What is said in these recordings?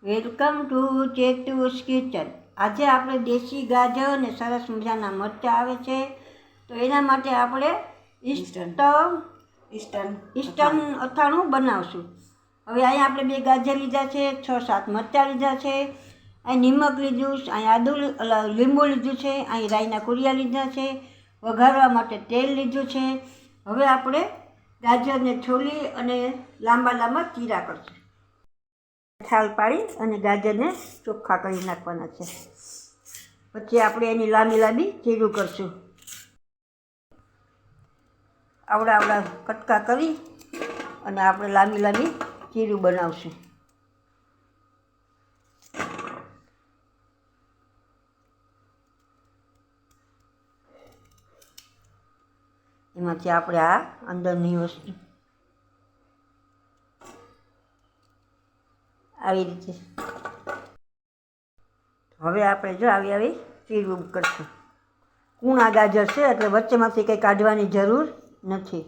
Welcome to ચેતુસ kitchen. આજે આપણે દેશી ગાજર અને સરસ મજાના મરચાં આવે છે, તો એના માટે આપણે ઇન્સ્ટન્ટ અથાણું બનાવશું। હવે અહીંયા આપણે 2 ગાજર લીધા છે, 6-7 મરચાં લીધા છે, અહીં નિમક લીધું, અહીં લીંબુ લીધું છે, અહીં રાઈના કુરિયા લીધા છે, વઘારવા માટે તેલ લીધું છે। હવે આપણે ગાજરને છોલી અને લાંબા લાંબા ચીરા કરશું। છાલ પાડી અને ગાજરને ચોખ્ખા કરી નાખવાના છે, પછી આપણે એની લાંબી લાંબી ચીરું કરશું। આવડા કટકા કરી અને આપણે લાંબી લાંબી ચીરું બનાવશું। એમાંથી આપણે આ અંદરની વસ્તુ આવી રીતે, હવે આપણે જો આવી ચીરું કરશું। કૂણા ગાજર છે એટલે વચ્ચેમાંથી કંઈ કાઢવાની જરૂર નથી।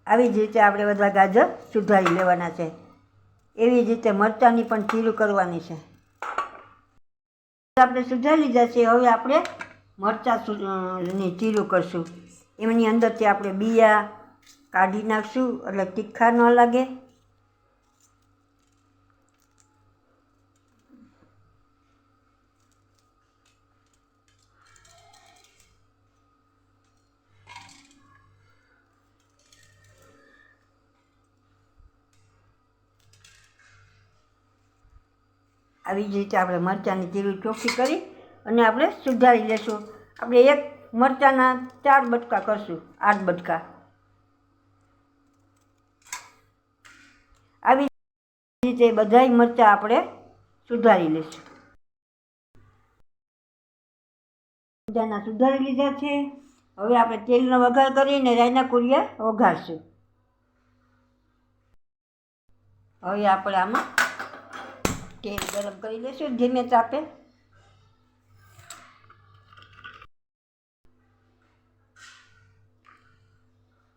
આવી જ રીતે આપણે બધા ગાજર સુધારી લેવાના છે, એવી જ રીતે મરચાંની પણ ચીરું કરવાની છે। આપણે સુધારી લીધા છે, હવે આપણે મરચાંની ચીરું કરશું। એમની અંદરથી આપણે બિયા કાઢી નાખશું એટલે તીખા ન લાગે। આવી જ રીતે આપણે મરચાંની ચીરું ચોખ્ખી કરી અને આપણે સુધારી લેશું। આપણે એક મરચાંના 4 બટકા કરશું, 8 બટકા। આવી રીતે બધાય મરચાં આપણે સુધારી લેશું। મરચાંના સુધારી લીધા છે, હવે આપણે તેલનો વઘાર કરીને રાઈના કુરિયા વઘારશું। હવે આપણે આમાં તેલ ગરમ કરી લઈશું ધીમે તાપે।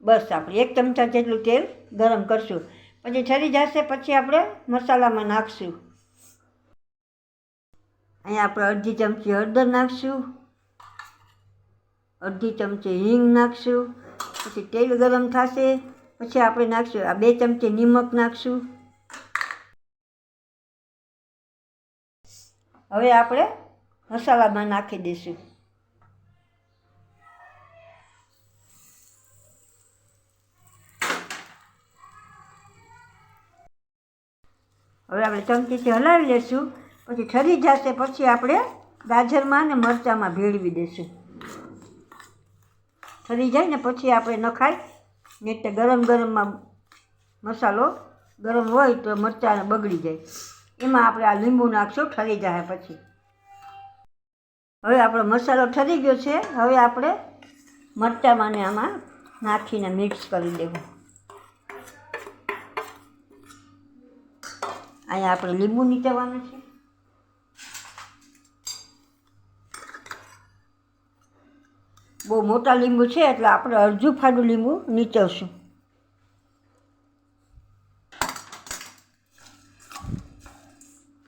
બસ આપણે 1 ચમચા જેટલું તેલ ગરમ કરશું, પછી ઠરી જશે પછી આપણે મસાલામાં નાખશું। અહીંયા આપણે અડધી ચમચી હળદર નાખશું, અડધી ચમચી હિંગ નાખશું, પછી તેલ ગરમ થશે પછી આપણે નાખશું આ 2 ચમચી નિમક નાખશું। હવે આપણે મસાલામાં નાખી દઈશું। હવે આપણે ચમચીથી હલાવી લઈશું, પછી ઠરી જશે પછી આપણે ગાજરમાં અને મરચાંમાં ભેળવી દઈશું। ઠરી જાય ને પછી આપણે નખાય, નહીં તો ગરમમાં મસાલો ગરમ હોય તો મરચાં બગડી જાય। એમાં આપણે આ લીંબુ નાખશું ઠરી જાય પછી। હવે આપણો મસાલો ઠરી ગયો છે, હવે આપણે મરચાંમાં ને આમાં નાખીને મિક્સ કરી દેવું। અહીંયા આપણે લીંબુ નીચવાનું છે, બહુ મોટા લીંબુ છે એટલે આપણે અડધું ફાડું લીંબુ નીચવશું।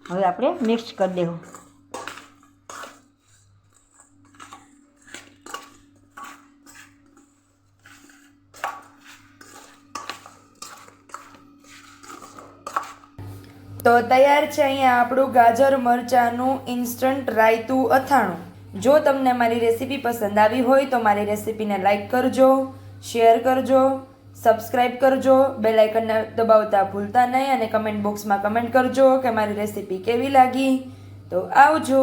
હવે આપણે મિક્સ કરી દેવું। તો તૈયાર છે અહીંયા આપણું ગાજર મરચાંનું ઇન્સ્ટન્ટ રાયતું અથાણું। જો તમને મારી રેસીપી પસંદ આવી હોય તો મારી રેસીપીને લાઈક કરજો, શેર કરજો, સબસ્ક્રાઈબ કરજો, બેલ આઇકનને દબાવતા ભૂલતા નહીં અને કમેન્ટ બોક્સમાં કમેન્ટ કરજો કે મારી રેસીપી કેવી લાગી। તો આવજો।